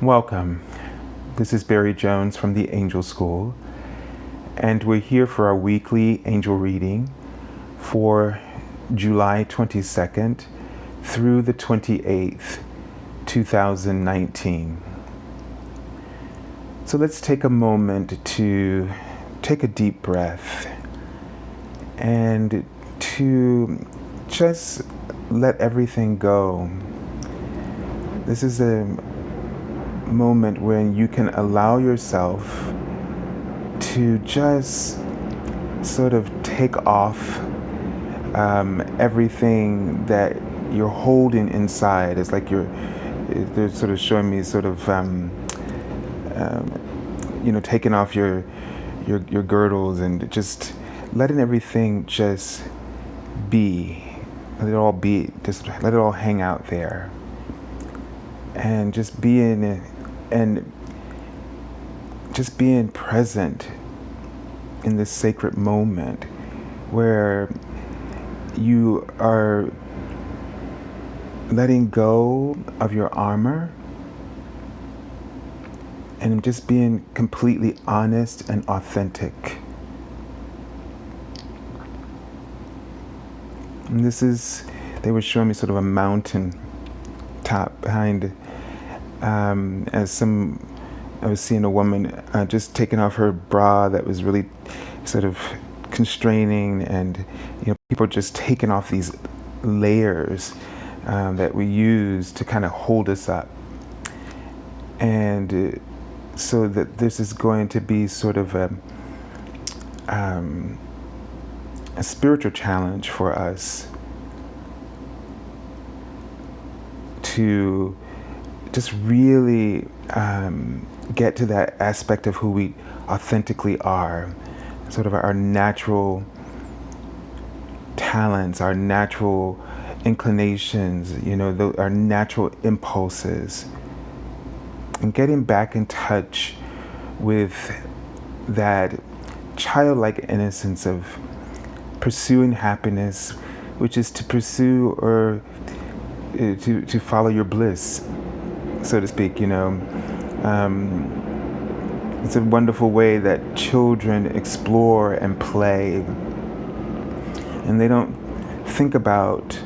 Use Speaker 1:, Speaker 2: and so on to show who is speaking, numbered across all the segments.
Speaker 1: Welcome. This is Barry Jones from the Angel School, and we're here for our weekly angel reading for July 22nd through the 28th, 2019. So let's take a moment to take a deep breath and to just let everything go. This is a moment when you can allow yourself to just sort of take off everything that you're holding inside. It's like they're sort of showing me sort of taking off your girdles and just letting everything just be. Let it all be. Just let it all hang out there, and just being present in this sacred moment where you are letting go of your armor and just being completely honest and authentic. And they were showing me sort of a mountain top behind, I was seeing a woman just taking off her bra that was really sort of constraining, and people just taking off these layers that we use to kind of hold us up. And so that this is going to be sort of a spiritual challenge for us to just really get to that aspect of who we authentically are, sort of our natural talents, our natural inclinations, our natural impulses, and getting back in touch with that childlike innocence of pursuing happiness, which is to pursue or to follow your bliss, so to speak. It's a wonderful way that children explore and play, and they don't think about,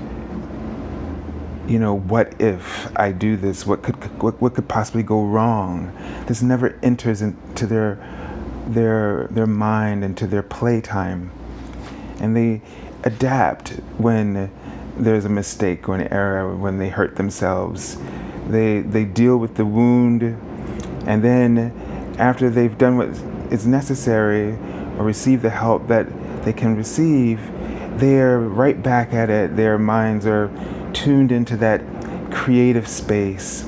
Speaker 1: what if I do this? What could possibly go wrong? This never enters into their mind, into their playtime, and they adapt when there's a mistake or an error, when they hurt themselves. They deal with the wound, and then after they've done what is necessary or receive the help that they can receive, they're right back at it. Their minds are tuned into that creative space,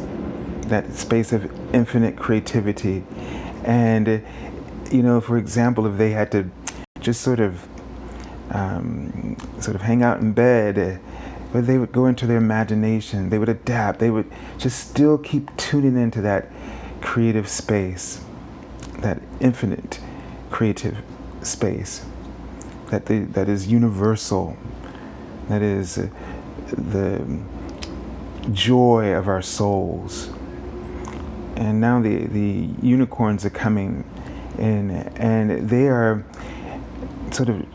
Speaker 1: that space of infinite creativity. And for example, if they had to just sort of hang out in bed, but they would go into their imagination, they would adapt, they would just still keep tuning into that creative space, that infinite creative space that is universal, that is the joy of our souls. And now the unicorns are coming in, and they are sort of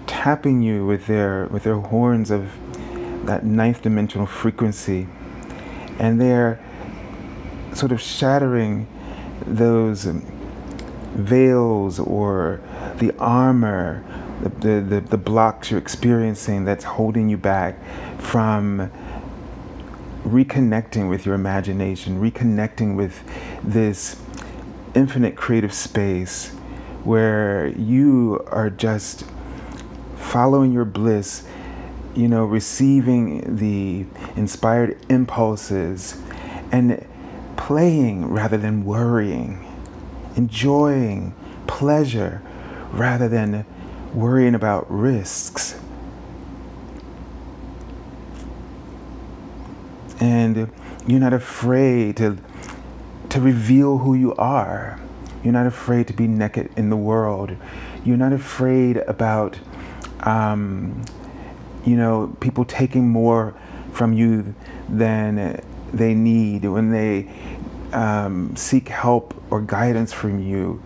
Speaker 1: tapping you with their horns of that ninth dimensional frequency, and they're sort of shattering those veils or the armor, the blocks you're experiencing that's holding you back from reconnecting with your imagination, reconnecting with this infinite creative space where you are just following your bliss, receiving the inspired impulses and playing rather than worrying, enjoying pleasure rather than worrying about risks. And you're not afraid to reveal who you are. You're not afraid to be naked in the world. You're not afraid about people taking more from you than they need when they seek help or guidance from you.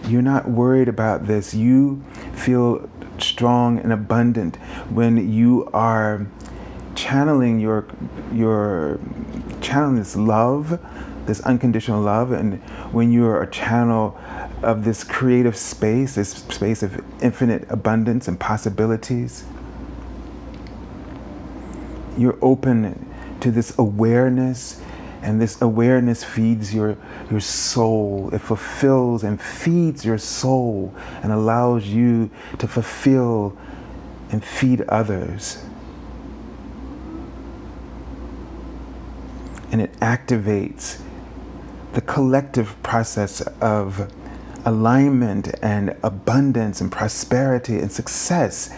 Speaker 1: You're not worried about this. You feel strong and abundant when you are channeling channeling this love, this unconditional love, and when you are a channel of this creative space, this space of infinite abundance and possibilities. You're open to this awareness, and this awareness feeds your soul. It fulfills and feeds your soul and allows you to fulfill and feed others. And it activates the collective process of alignment and abundance and prosperity and success.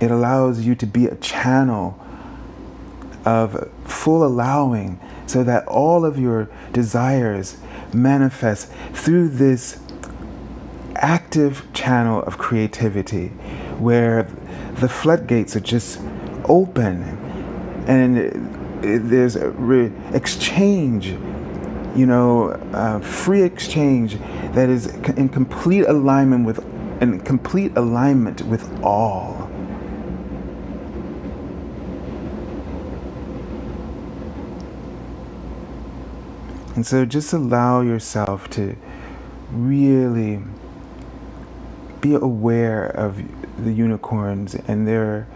Speaker 1: It allows you to be a channel of full allowing, so that all of your desires manifest through this active channel of creativity, where the floodgates are just open, and there's a exchange, free exchange that is in complete alignment with all. And so just allow yourself to really be aware of the unicorns and their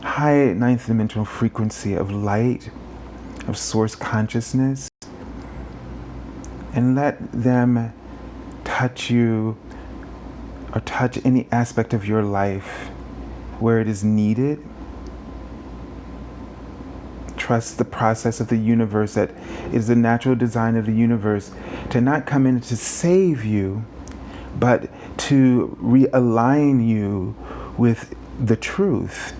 Speaker 1: high ninth dimensional frequency of light, of source consciousness, and let them touch you or touch any aspect of your life where it is needed. Trust the process of the universe, that it is the natural design of the universe to not come in to save you, but to realign you with the truth.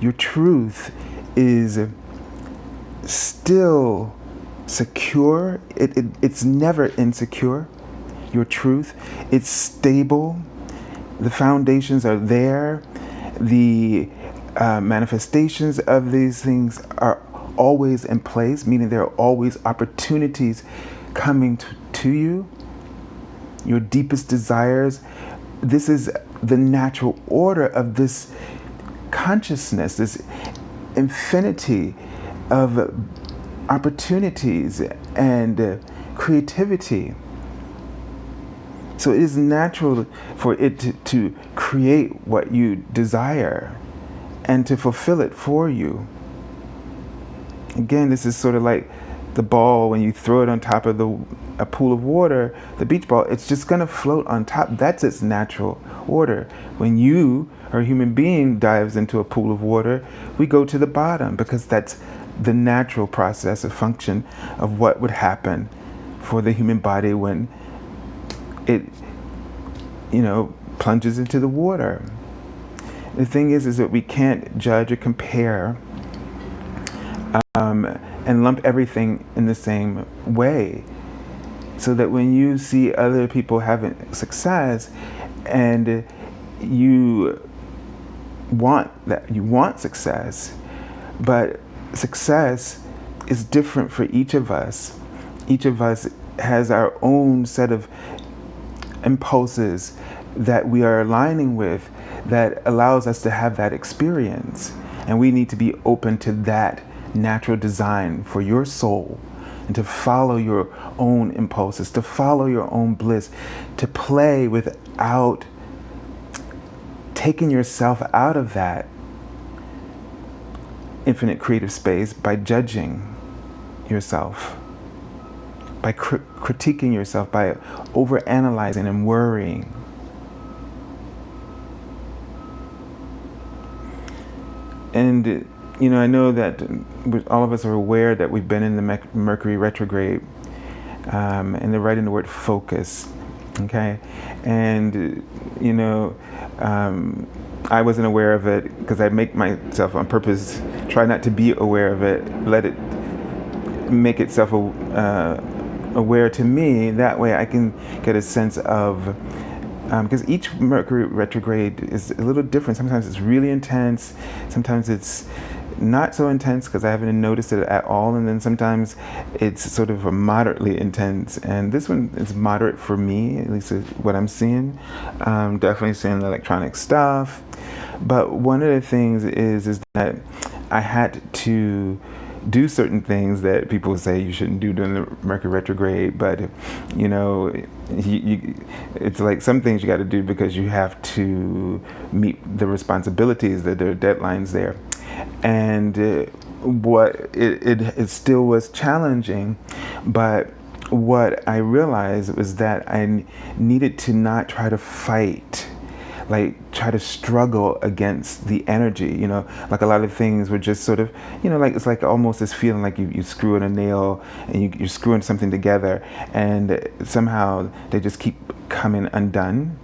Speaker 1: Your truth is still secure. It's never insecure. Your truth, it's stable. The foundations are there. The manifestations of these things are always in place, meaning there are always opportunities coming to you. Your deepest desires. This is the natural order of this consciousness, this infinity of opportunities and creativity. So it is natural for it to create what you desire and to fulfill it for you. Again, this is sort of like the ball when you throw it on top of a pool of water, the beach ball, it's just going to float on top. That's its natural order. When you or a human being dives into a pool of water, we go to the bottom, because that's the natural process of function of what would happen for the human body when it, plunges into the water. The thing is that we can't judge or compare and lump everything in the same way. So that when you see other people having success and you want success, but success is different for each of us. Each of us has our own set of impulses that we are aligning with that allows us to have that experience. And we need to be open to that natural design for your soul, and to follow your own impulses, to follow your own bliss, to play without taking yourself out of that infinite creative space by judging yourself, by critiquing yourself, by overanalyzing and worrying. And I know that all of us are aware that we've been in the Mercury retrograde, and they're right in the word focus, okay? And, I wasn't aware of it because I make myself on purpose try not to be aware of it, let it make itself aware to me. That way I can get a sense of, because each Mercury retrograde is a little different. Sometimes it's really intense, sometimes it's not so intense because I haven't noticed it at all, and then sometimes it's sort of a moderately intense, and this one is moderate for me, at least what I'm seeing. Definitely seeing the electronic stuff, but one of the things is that I had to do certain things that people say you shouldn't do during the Mercury retrograde, but you know, it's like some things you got to do because you have to meet the responsibilities, that there are deadlines there. And it still was challenging, but what I realized was that I needed to not try to fight, like try to struggle against the energy, you know, like a lot of things were just sort of, you know, like it's like almost this feeling like you screw in a nail and you're screwing something together and somehow they just keep coming undone.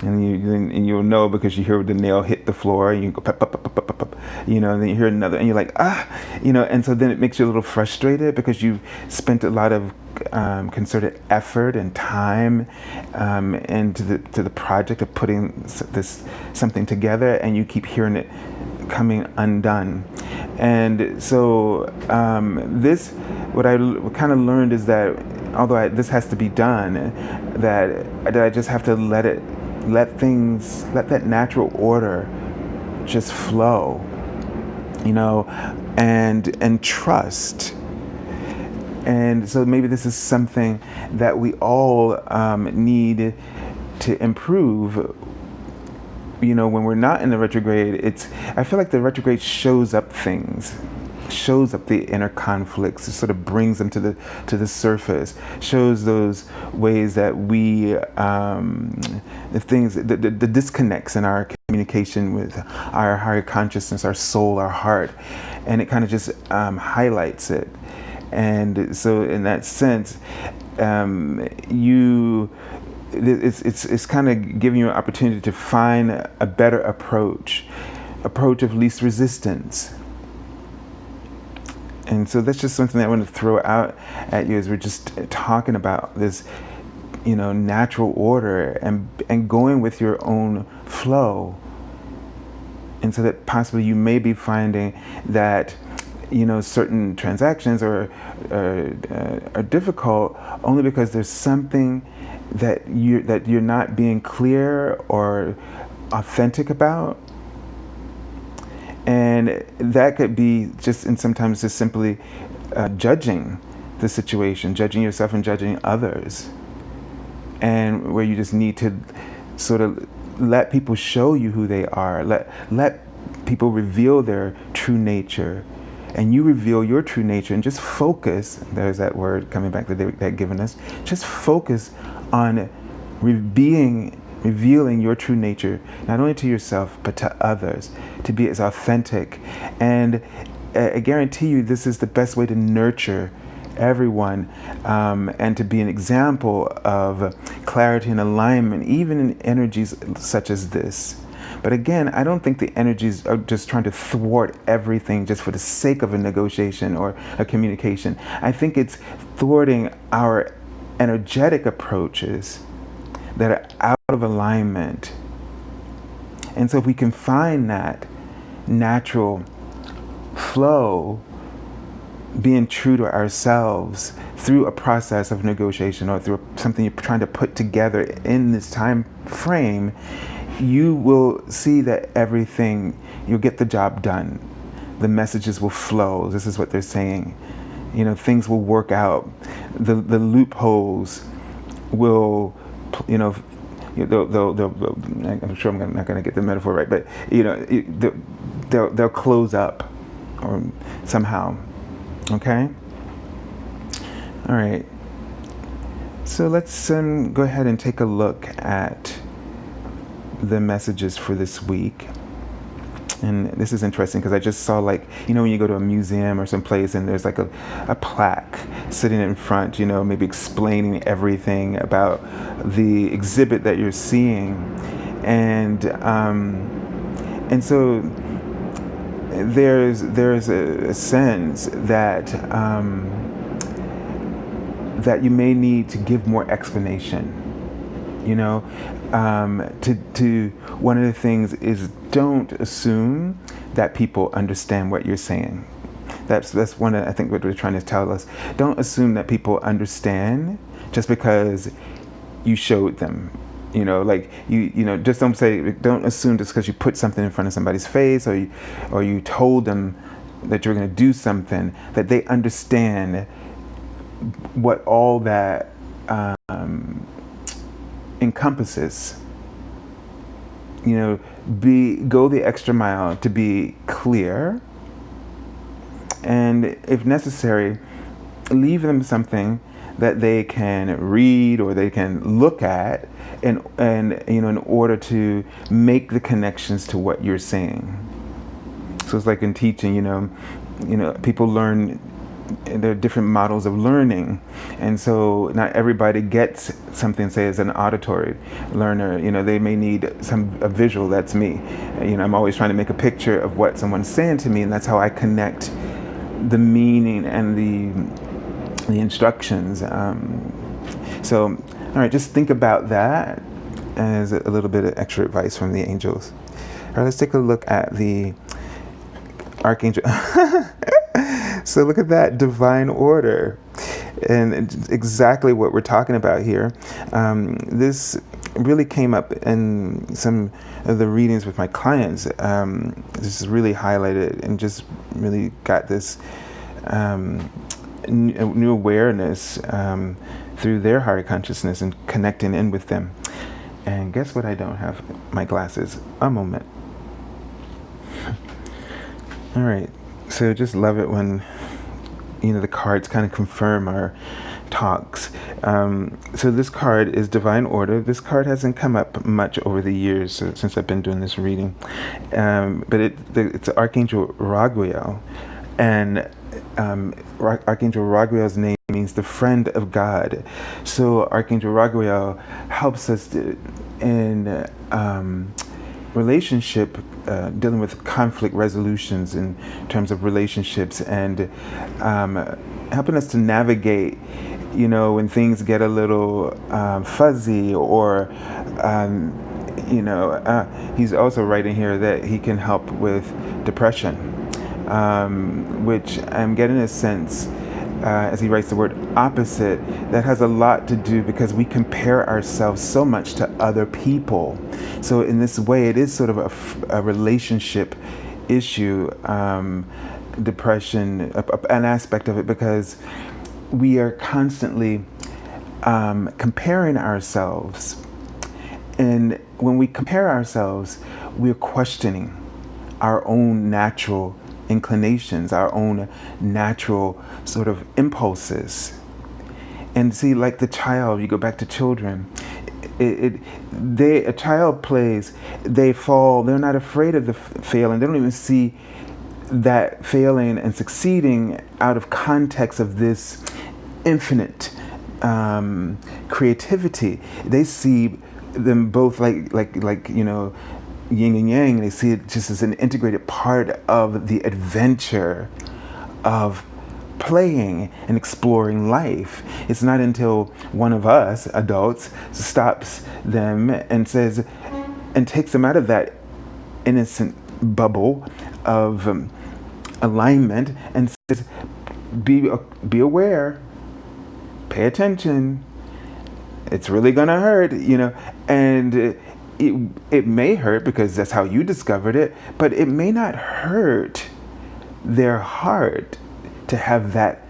Speaker 1: And you'll know because you hear the nail hit the floor and you go pop, pop, pop, pop, pop, pop, you know, and then you hear another and you're like, you know, and so then it makes you a little frustrated because you've spent a lot of concerted effort and time into the project of putting something together, and you keep hearing it coming undone. And so what I kind of learned is that although this has to be done, that I just have to let that natural order just flow, you know, and trust. And so maybe this is something that we all need to improve. You know, when we're not in the retrograde, I feel like the retrograde shows up the inner conflicts. It sort of brings them to the surface, shows those ways that we, the disconnects in our communication with our higher consciousness, our soul, our heart, and it kind of just highlights it. And so in that sense, it's kind of giving you an opportunity to find a better approach of least resistance. And so that's just something that I want to throw out at you as we're just talking about this, you know, natural order and going with your own flow. And so that possibly you may be finding that, you know, certain transactions are difficult only because there's something that you're not being clear or authentic about. And that could be just, and sometimes just simply judging the situation, judging yourself and judging others. And where you just need to sort of let people show you who they are. Let people reveal their true nature. And you reveal your true nature and just focus, there's that word coming back that they've given us, just focus on revealing your true nature, not only to yourself, but to others, to be as authentic. And I guarantee you this is the best way to nurture everyone and to be an example of clarity and alignment, even in energies such as this. But again, I don't think the energies are just trying to thwart everything just for the sake of a negotiation or a communication. I think it's thwarting our energetic approaches that are out of alignment. And so if we can find that natural flow, being true to ourselves through a process of negotiation or through something you're trying to put together in this time frame, you will see that you'll get the job done. The messages will flow. This is what they're saying. You know, things will work out. The loopholes will, you know, I'm sure I'm not going to get the metaphor right, but you know, they'll close up or somehow. Okay. All right. So let's go ahead and take a look at the messages for this week. And this is interesting because I just saw, like, you know, when you go to a museum or someplace and there's like a plaque sitting in front, you know, maybe explaining everything about the exhibit that you're seeing. And so there's a sense that that you may need to give more explanation. You know, to one of the things is, don't assume that people understand what you're saying. That's one of, I think, what we're trying to tell us. Don't assume that people understand just because you showed them. You know, like you know, just don't assume just because you put something in front of somebody's face, or you told them that you're going to do something, that they understand what all that encompasses. You know, go the extra mile to be clear, and if necessary, leave them something that they can read or they can look at, and you know, in order to make the connections to what you're saying. So it's like in teaching, you know, people learn. There are different models of learning, and so not everybody gets something, say, as an auditory learner. You know, they may need a visual. That's me. You know, I'm always trying to make a picture of what someone's saying to me, and that's how I connect the meaning and the instructions. So, all right, just think about that as a little bit of extra advice from the angels. All right, let's take a look at the Archangel. So look at that, divine order, and exactly what we're talking about here. This really came up in some of the readings with my clients. This is really highlighted and just really got this new awareness through their higher consciousness and connecting in with them. And guess what? I don't have my glasses. A moment. All right. So just love it when, you know, the cards kind of confirm our talks. So this card is Divine Order. This card hasn't come up much over the years since I've been doing this reading. But it's Archangel Raguel. And Archangel Raguel's name means the friend of God. So Archangel Raguel helps us in relationship, dealing with conflict resolutions in terms of relationships, and helping us to navigate, you know, when things get a little fuzzy, or you know, he's also writing here that he can help with depression, which I'm getting a sense, as he writes the word opposite, that has a lot to do because we compare ourselves so much to other people. So in this way, it is sort of a relationship issue, depression, an aspect of it, because we are constantly comparing ourselves. And when we compare ourselves, we're questioning our own natural inclinations, our own natural sort of impulses. And see, like the child, you go back to children, a child plays, they fall, they're not afraid of the failing, they don't even see that failing and succeeding out of context of this infinite creativity. They see them both like you know, yin and yang. They see it just as an integrated part of the adventure of playing and exploring life. It's not until one of us adults stops them and says, and takes them out of that innocent bubble of alignment and says, be aware, pay attention, it's really gonna hurt, you know. And it may hurt because that's how you discovered it, but it may not hurt their heart to have that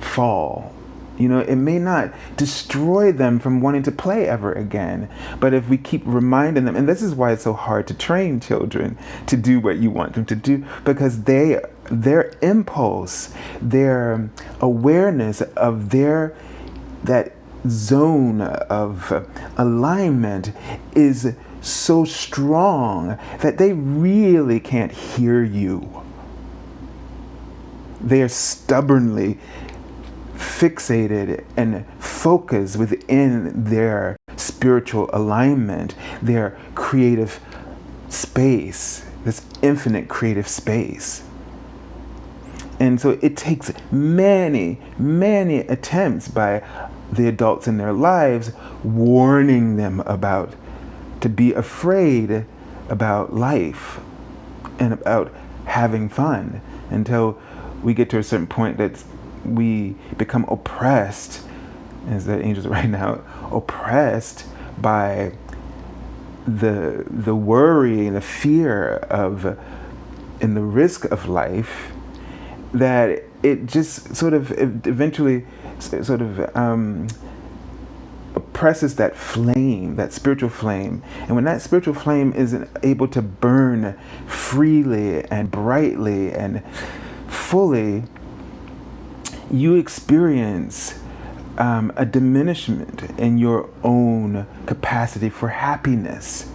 Speaker 1: fall. You know, it may not destroy them from wanting to play ever again. But if we keep reminding them, and this is why it's so hard to train children to do what you want them to do, because their impulse, their awareness of that zone of alignment is so strong that they really can't hear you. They are stubbornly fixated and focused within their spiritual alignment, their creative space, this infinite creative space. And so it takes many, many attempts by the adults in their lives, warning them about to be afraid about life and about having fun, until we get to a certain point that we become oppressed, as the angels right now, oppressed by the worry and the fear of and the risk of life, that it just sort of eventually sort of oppresses that flame, that spiritual flame. And when that spiritual flame isn't able to burn freely and brightly and fully, you experience a diminishment in your own capacity for happiness.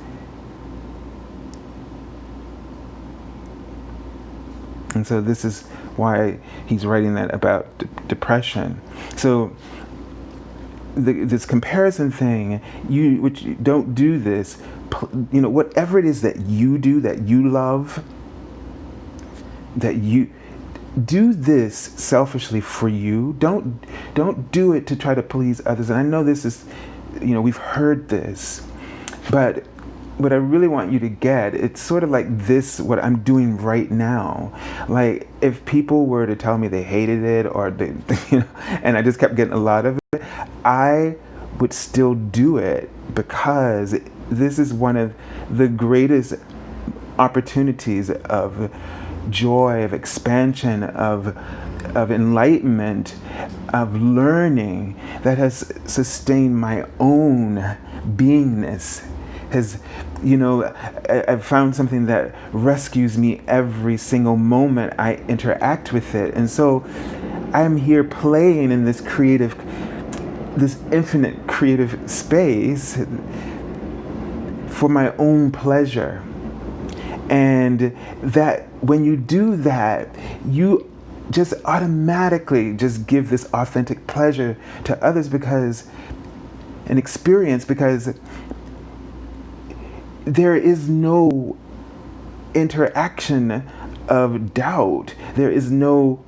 Speaker 1: And so this is why he's writing that about depression. So this comparison thing, which you don't do this, whatever it is that you do, that you love, that you do this selfishly for you. Don't do it to try to please others. And I know this is, we've heard this, but what I really want you to get, it's sort of like this, what I'm doing right now. Like if people were to tell me they hated it, or they, and I just kept getting a lot of it, I would still do it, because this is one of the greatest opportunities of joy, of expansion, of enlightenment, of learning, that has sustained my own beingness. I've found something that rescues me every single moment I interact with it. And so I'm here playing in this infinite creative space for my own pleasure. And that when you do that, you just automatically just give this authentic pleasure to others, because there is no interaction of doubt. There is no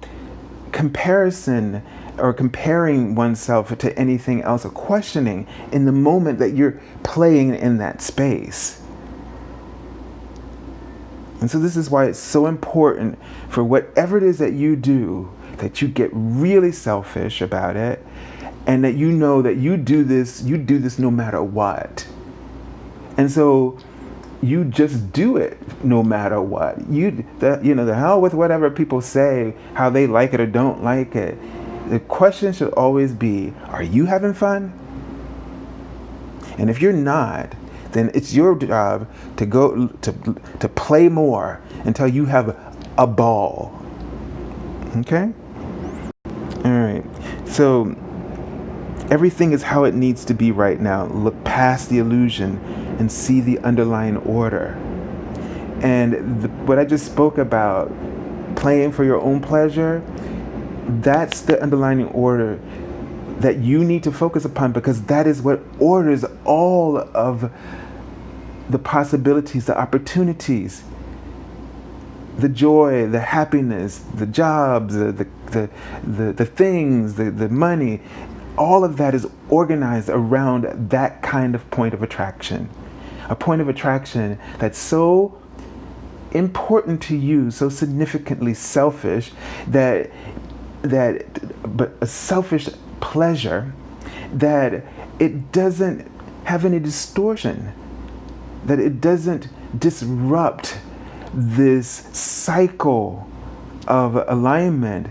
Speaker 1: comparison or comparing oneself to anything else, or questioning in the moment that you're playing in that space. And so this is why it's so important for whatever it is that you do, that you get really selfish about it, and that you know that you do this no matter what. And so you just do it no matter what. The hell with whatever people say, how they like it or don't like it. The question should always be, are you having fun? And if you're not, then it's your job to go to play more until you have a ball. Okay? All right. So everything is how it needs to be right now. Look past the illusion and see the underlying order. And what I just spoke about, playing for your own pleasure, that's the underlying order that you need to focus upon, because that is what orders all of the possibilities, the opportunities, the joy, the happiness, the jobs, the things, the money. All of that is organized around that kind of point of attraction. A point of attraction that's so important to you, so significantly selfish, but a selfish pleasure, that it doesn't have any distortion, that it doesn't disrupt this cycle of alignment.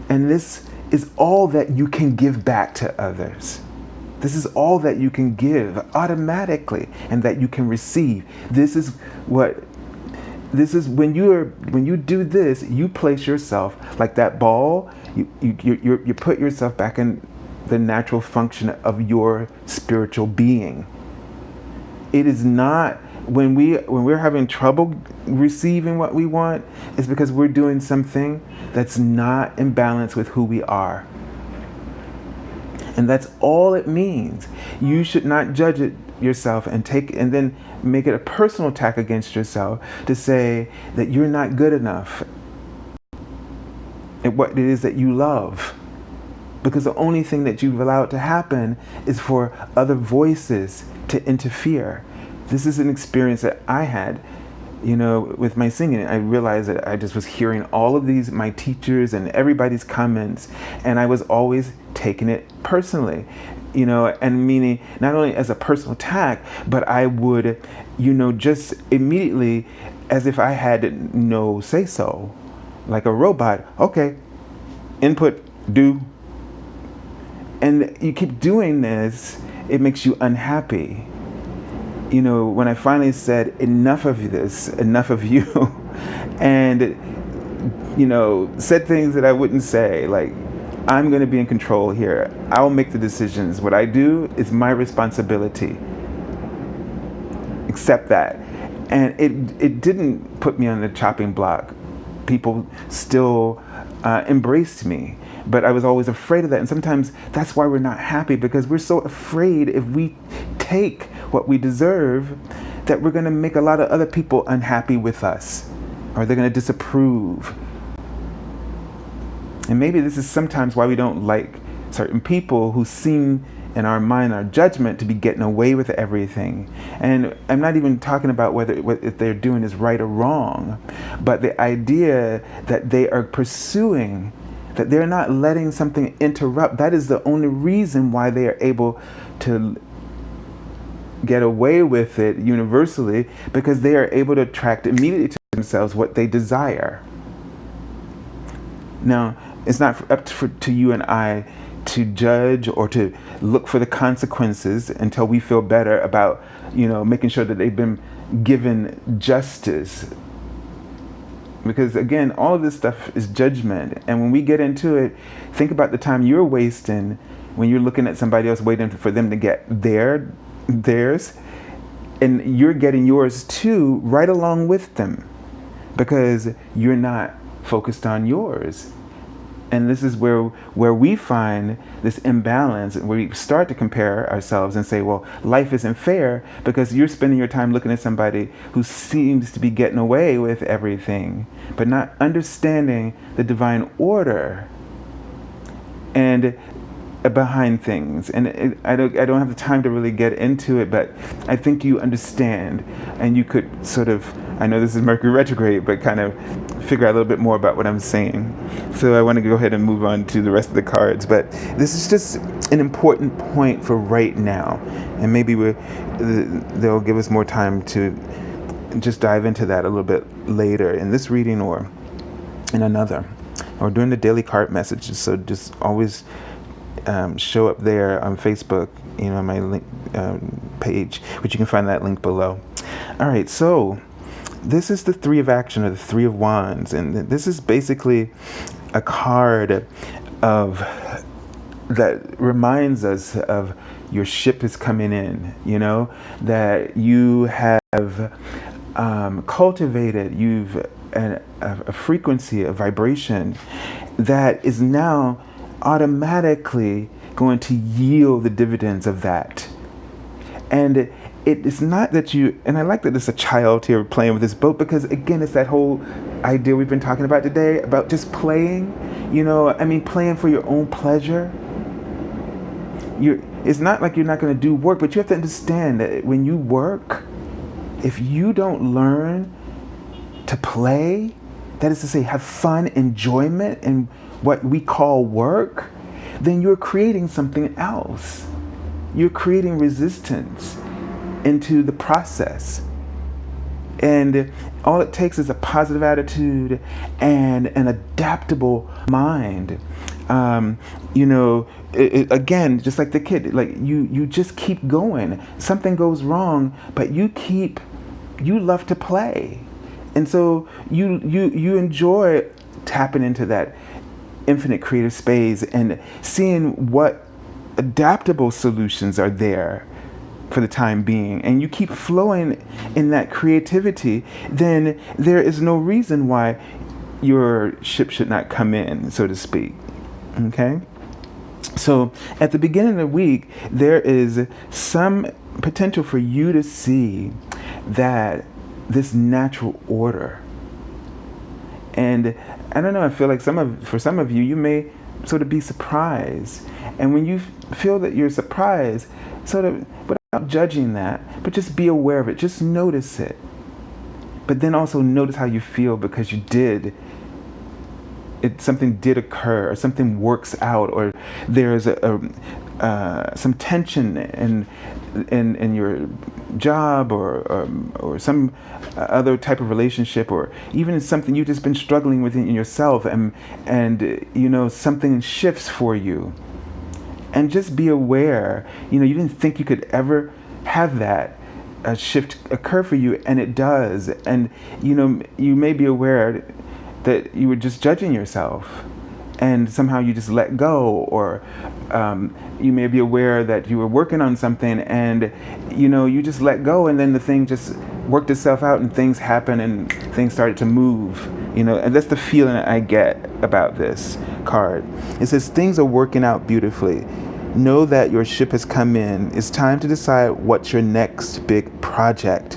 Speaker 1: And this is all that you can give back to others. This is all that you can give automatically, and that you can receive. This is when you do this, you place yourself like that ball. You put yourself back in the natural function of your spiritual being. It is not when we're having trouble receiving what we want, it's because we're doing something that's not in balance with who we are. And that's all it means. You should not judge it yourself and then make it a personal attack against yourself to say that you're not good enough at what it is that you love. because the only thing that you've allowed to happen is for other voices to interfere. This is an experience that I had, with my singing. I realized that I just was hearing all of these, my teachers and everybody's comments, and I was always taking it personally, and meaning not only as a personal attack, but I would, just immediately, as if I had no say so, like a robot. Okay, input, do. And you keep doing this, it makes you unhappy. When I finally said, enough of this, enough of you, and, said things that I wouldn't say, like, I'm going to be in control here. I'll make the decisions. What I do is my responsibility. Accept that. And it didn't put me on the chopping block. People still embraced me. But I was always afraid of that. And sometimes that's why we're not happy, because we're so afraid if we take what we deserve that we're going to make a lot of other people unhappy with us, or they're going to disapprove. And maybe this is sometimes why we don't like certain people who seem in our mind, our judgment, to be getting away with everything. And I'm not even talking about whether what they're doing is right or wrong, but the idea that they are pursuing, that they're not letting something interrupt. That is the only reason why they are able to get away with it universally, because they are able to attract immediately to themselves what they desire. Now, it's not up to you and I to judge or to look for the consequences until we feel better about, making sure that they've been given justice. Because again, all of this stuff is judgment. And when we get into it, think about the time you're wasting when you're looking at somebody else waiting for them to get theirs, and you're getting yours too right along with them, because you're not focused on yours. And this is where we find this imbalance, where we start to compare ourselves and say, well, life isn't fair, because you're spending your time looking at somebody who seems to be getting away with everything, but not understanding the divine order and behind things. And I don't have the time to really get into it, but I think you understand, and you could sort of, I know this is Mercury retrograde, but kind of figure out a little bit more about what I'm saying. So I want to go ahead and move on to the rest of the cards, but this is just an important point for right now, and maybe they'll give us more time to just dive into that a little bit later in this reading or in another, or during the daily card messages. So just always show up there on Facebook, my link page, which you can find that link below. All right, so this is the Three of Action, or the Three of Wands, and this is basically a card that reminds us of your ship is coming in. That you have cultivated, you've a frequency, a vibration that is now automatically going to yield the dividends of that. And it's not that you, and I like that there's a child here playing with this boat, because again, it's that whole idea we've been talking about today about just playing, playing for your own pleasure. It's not like you're not going to do work, but you have to understand that when you work, if you don't learn to play, that is to say, have fun, enjoyment in what we call work, then you're creating something else. You're creating resistance into the process. And all it takes is a positive attitude and an adaptable mind. Again, just like the kid, like you just keep going. Something goes wrong, but you love to play. And so you enjoy tapping into that infinite creative space and seeing what adaptable solutions are there for the time being, and you keep flowing in that creativity, then there is no reason why your ship should not come in, so to speak. Okay? So at the beginning of the week, there is some potential for you to see that this natural order. And I don't know, I feel like for some of you, you may sort of be surprised. And when you feel that you're surprised, sort of without judging that, but just be aware of it, just notice it. But then also notice how you feel because something did occur, or something works out, or there's some tension in your job, or some other type of relationship, or even something you've just been struggling with in yourself, and something shifts for you. And just be aware, you didn't think you could ever have that shift occur for you, and it does. And you may be aware that you were just judging yourself, and somehow you just let go, or you may be aware that you were working on something, and you just let go, and then the thing just worked itself out, and things happen, and things started to move. And that's the feeling I get about this card. It says things are working out beautifully. Know that your ship has come in. It's time to decide what's your next big project.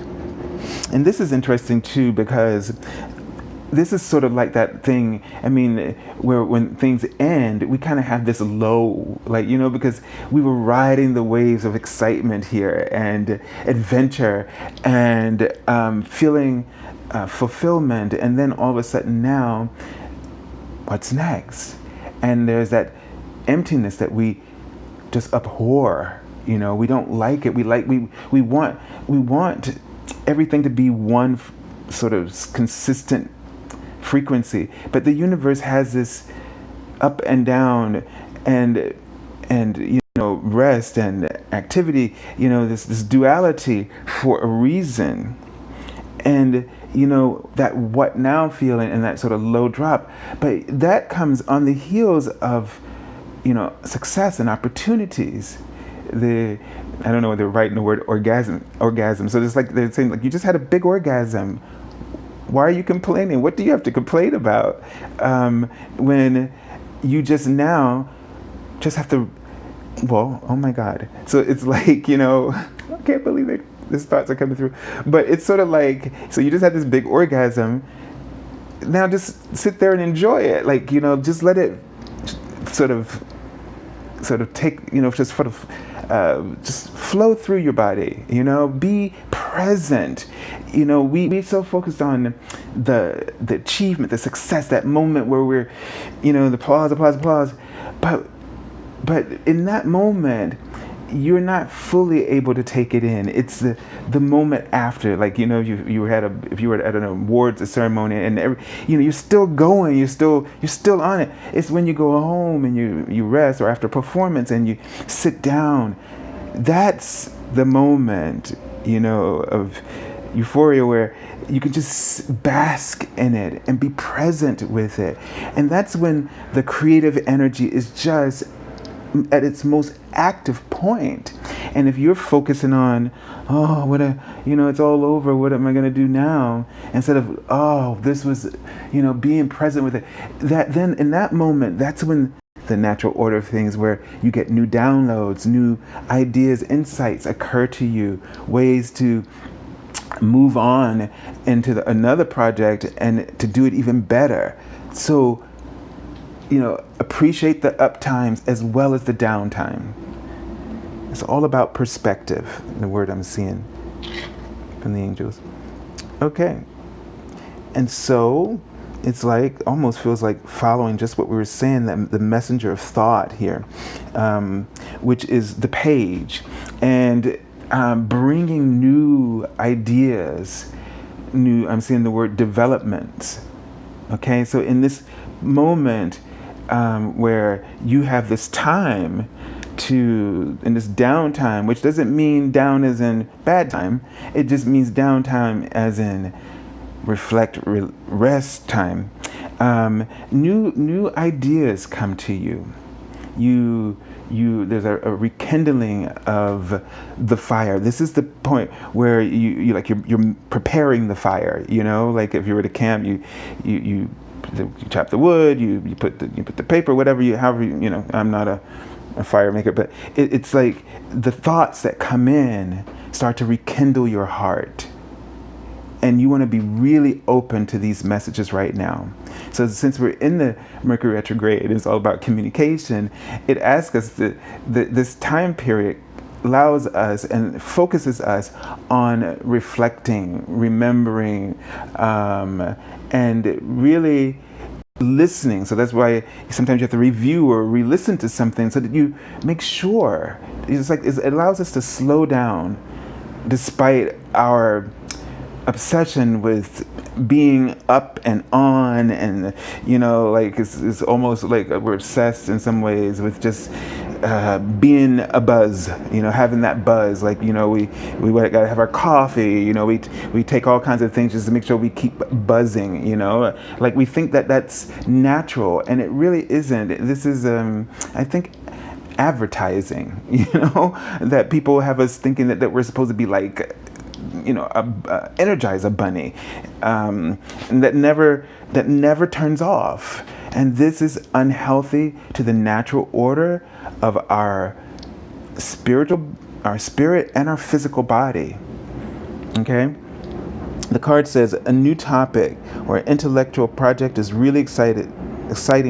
Speaker 1: And this is interesting too, because this is sort of like that thing, where when things end, we kind of have this low, because we were riding the waves of excitement here, and adventure, and feeling fulfillment. And then all of a sudden now, what's next? And there's that emptiness that we just abhor. We don't like it. We want everything to be one sort of consistent frequency, but the universe has this up and down, and rest and activity, this duality for a reason. And that what now feeling, and that sort of low drop, but that comes on the heels of success and opportunities. I don't know whether they're writing the word orgasm. So it's like they're saying, you just had a big orgasm. Why are you complaining? What do you have to complain about? When you just now just have to, oh my God. So it's like, I can't believe it. These thoughts are coming through. But it's sort of like, so you just had this big orgasm. Now just sit there and enjoy it. Just let it sort of take, just sort of, just flow through your body, be present. We're so focused on the achievement, the success, that moment where we're, the applause. But in that moment, you're not fully able to take it in. It's the moment after, if you were at an awards ceremony, and you're still going, you're still on it. It's when you go home and you rest, or after performance and you sit down. That's the moment, of euphoria, where you can just bask in it and be present with it. And that's when the creative energy is just at its most active point. And if you're focusing on, it's all over, what am I going to do now? Instead of, this was, being present with it. That then in that moment, that's when the natural order of things, where you get new downloads, new ideas, insights occur to you, ways to move on into another project and to do it even better. So, appreciate the up times as well as the downtime. It's all about perspective, the word I'm seeing from the angels. Okay. And so it's almost feels like following just what we were saying, that the messenger of thought here, which is the page, and bringing new ideas, I'm seeing the word development. Okay, so in this moment, where you have this time in this downtime, which doesn't mean down as in bad time, it just means downtime as in reflect, rest time. New ideas come to you. There's a rekindling of the fire. This is the point where you're preparing the fire. Like if you were to camp, you chop the wood, you put the paper, whatever I'm not a fire maker, but it's like the thoughts that come in start to rekindle your heart. And you want to be really open to these messages right now. So since we're in the Mercury retrograde, it's all about communication. It asks us this time period allows us and focuses us on reflecting, remembering, and really listening. So that's why sometimes you have to review or re-listen to something so that you make sure. It's like it allows us to slow down despite our obsession with being up and on, and like it's almost like we're obsessed in some ways with just being a buzz, having that buzz, like we gotta have our coffee, we take all kinds of things just to make sure we keep buzzing, like we think that that's natural, and it really isn't. This is I think advertising, that people have us thinking that we're supposed to be like energize a bunny, and that never turns off. And this is unhealthy to the natural order of our spirit and our physical body. Okay? The card says a new topic or intellectual project is really exciting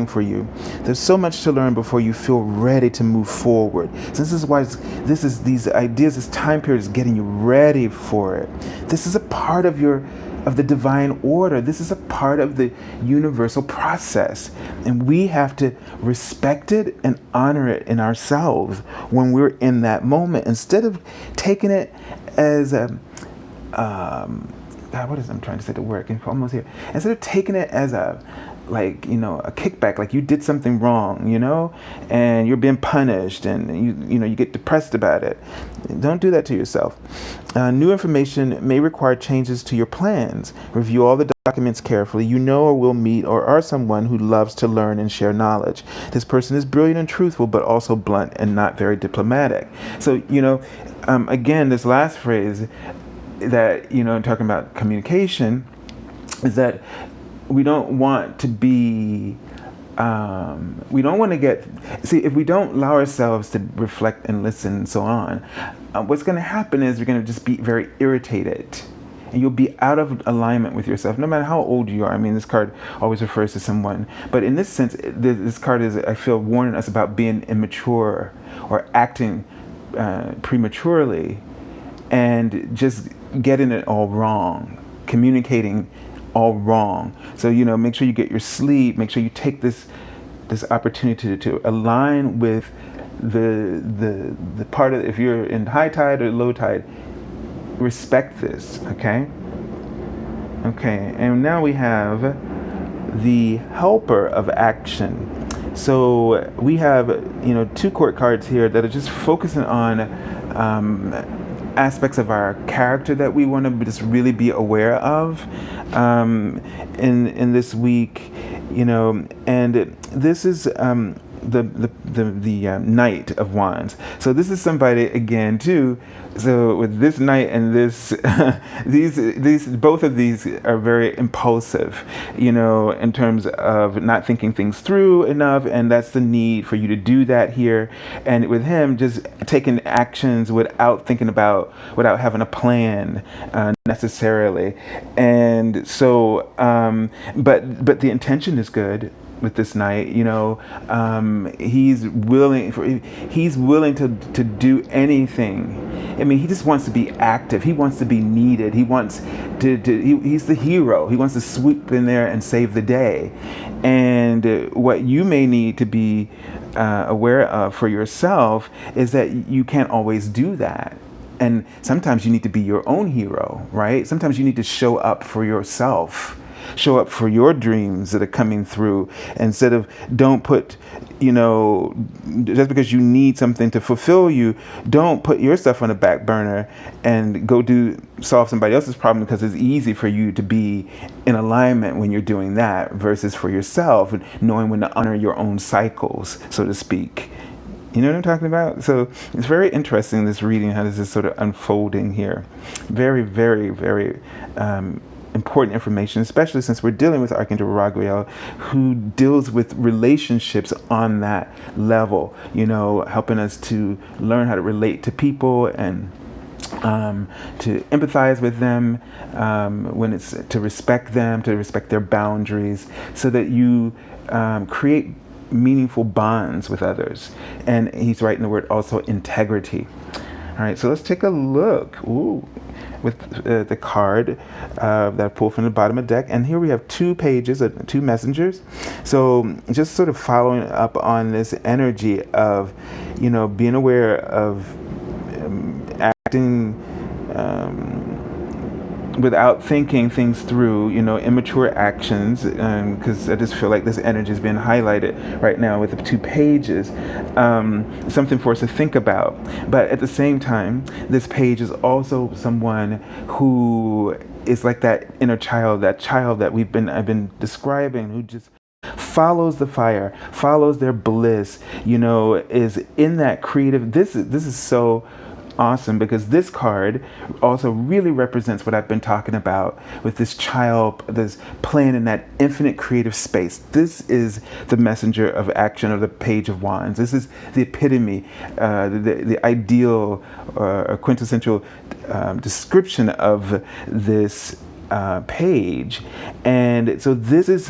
Speaker 1: for you. There's so much to learn before you feel ready to move forward. So this is why these ideas, this time period is getting you ready for it. This is a part of the divine order. This is a part of the universal process, and we have to respect it and honor it in ourselves when we're in that moment, instead of taking it as a I'm trying to say the word. I'm almost here. Instead of taking it as a kickback, like you did something wrong, and you're being punished, and you get depressed about it. Don't do that to yourself. New information may require changes to your plans. Review all the documents carefully. Or will meet or are someone who loves to learn and share knowledge. This person is brilliant and truthful, but also blunt and not very diplomatic. So, again, this last phrase that, talking about communication, is that we don't want to be, we don't want to if we don't allow ourselves to reflect and listen and so on, what's going to happen is you're going to just be very irritated, and you'll be out of alignment with yourself, no matter how old you are. I mean, this card always refers to someone, but in this sense, this card is, I feel, warning us about being immature or acting prematurely, and just getting it all wrong, communicating all wrong. So make sure you get your sleep. Make sure you take this opportunity to align with the part of, if you're in high tide or low tide, respect this. Okay. And now we have the helper of action. So we have two court cards here that are just focusing on aspects of our character that we want to just really be aware of in this week, and this is the Knight of Wands. So this is somebody, again, too. So with this Knight and this, both of these are very impulsive, in terms of not thinking things through enough, and that's the need for you to do that here. And with him, just taking actions without having a plan necessarily. And so, but the intention is good. With this Knight, he's willing to do anything. I mean, he just wants to be active. He wants to be needed. He wants he's the hero. He wants to swoop in there and save the day. And what you may need to be aware of for yourself is that you can't always do that. And sometimes you need to be your own hero, right? Sometimes you need to show up for yourself. Show up for your dreams that are coming through, instead of don't put, just because you need something to fulfill you, don't put your stuff on the back burner and go solve somebody else's problem, because it's easy for you to be in alignment when you're doing that, versus for yourself, knowing when to honor your own cycles, so to speak. You know what I'm talking about? So it's very interesting, this reading, how this is sort of unfolding here. Very, very, very important information, especially since we're dealing with Archangel Raguel, who deals with relationships on that level, helping us to learn how to relate to people and to empathize with them, when it's to respect them, to respect their boundaries, so that you create meaningful bonds with others. And he's writing the word also integrity. All right, so let's take a look. Ooh, with the card that I pulled from the bottom of the deck. And here we have 2 pages, 2 messengers. So just sort of following up on this energy of, being aware of acting without thinking things through, immature actions, because I just feel like this energy is being highlighted right now with the 2 pages, something for us to think about. But at the same time, this page is also someone who is like that inner child, that child that I've been describing, who just follows the fire, follows their bliss, is in that creative. This is so awesome, because this card also really represents what I've been talking about with this child, this playing in that infinite creative space. This is the messenger of action of the Page of Wands. This is the epitome, the ideal or quintessential description of this page. And so this is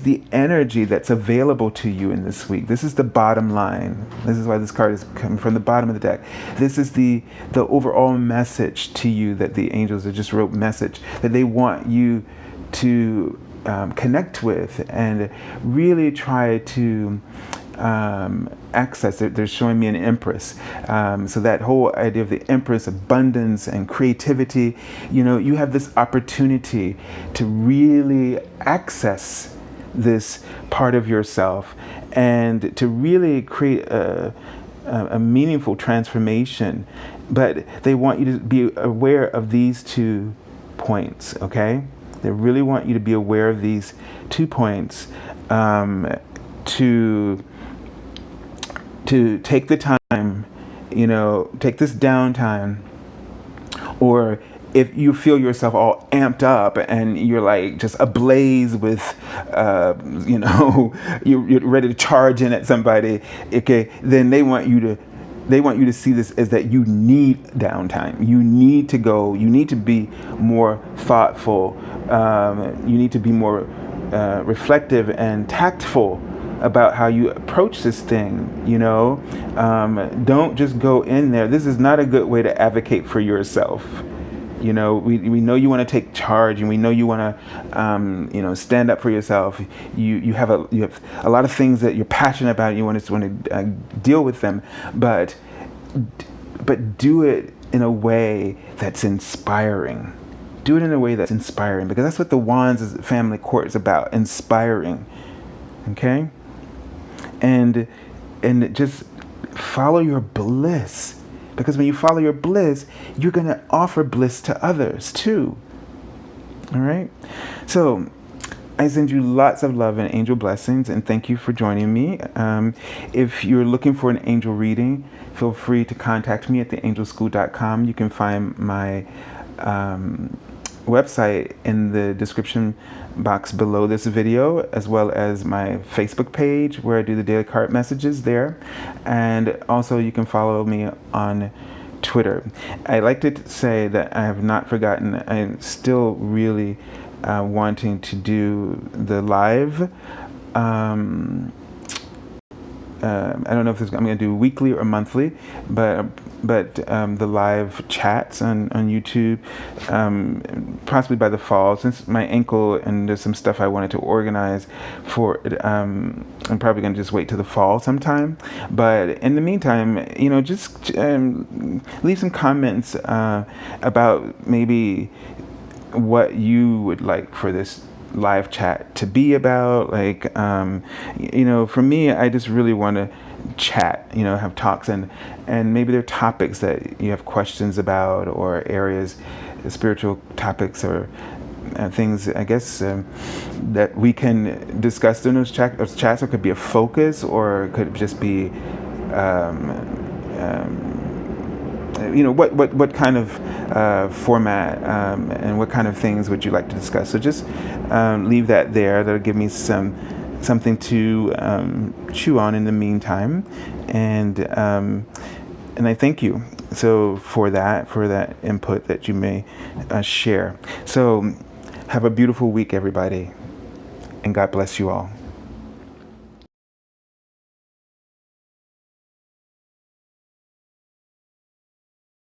Speaker 1: the energy that's available to you in this week. This is the bottom line. This is why this card is coming from the bottom of the deck. This is the overall message to you that the angels have just wrote message that they want you to connect with and really try to access it. They're showing me an empress. So that whole idea of the empress, abundance and creativity, you have this opportunity to really access this part of yourself and to really create a meaningful transformation. But they want you to be aware of these 2 points, okay? They really want you to be aware of these 2 points, to take the time, take this downtime. Or if you feel yourself all amped up and you're like just ablaze with, you're ready to charge in at somebody, okay, then they want you to see this as that you need downtime. You need to go. You need to be more thoughtful. You need to be more reflective and tactful about how you approach this thing. Don't just go in there. This is not a good way to advocate for yourself. We know you want to take charge, and we know you want to, stand up for yourself. You have a lot of things that you're passionate about. You want to deal with them, but do it in a way that's inspiring. Do it in a way that's inspiring, because that's what the Wands family court is about: inspiring. Okay, and just follow your bliss. Because when you follow your bliss, you're going to offer bliss to others too. All right? So I send you lots of love and angel blessings, and thank you for joining me. If you're looking for an angel reading, feel free to contact me at theangelschool.com. You can find my website in the description box below this video, as well as my Facebook page where I do the daily card messages there. And also you can follow me on Twitter. I like to say that I have not forgotten. I'm still really wanting to do the live. I don't know if I'm going to do weekly or monthly, but the live chats on YouTube, possibly by the fall, since my ankle and there's some stuff I wanted to organize for it. I'm probably going to just wait till the fall sometime. But in the meantime, just leave some comments about maybe what you would like for this live chat to be about. Like, for me, I just really want to chat, have talks, and maybe there are topics that you have questions about, or areas, spiritual topics, or things, I guess, that we can discuss in those chats. Or it could be a focus, or it could just be what kind of format and what kind of things would you like to discuss. So just leave that there. That'll give me something to chew on in the meantime. And And I thank you for that input that you may share. So have a beautiful week, everybody, and God bless you all.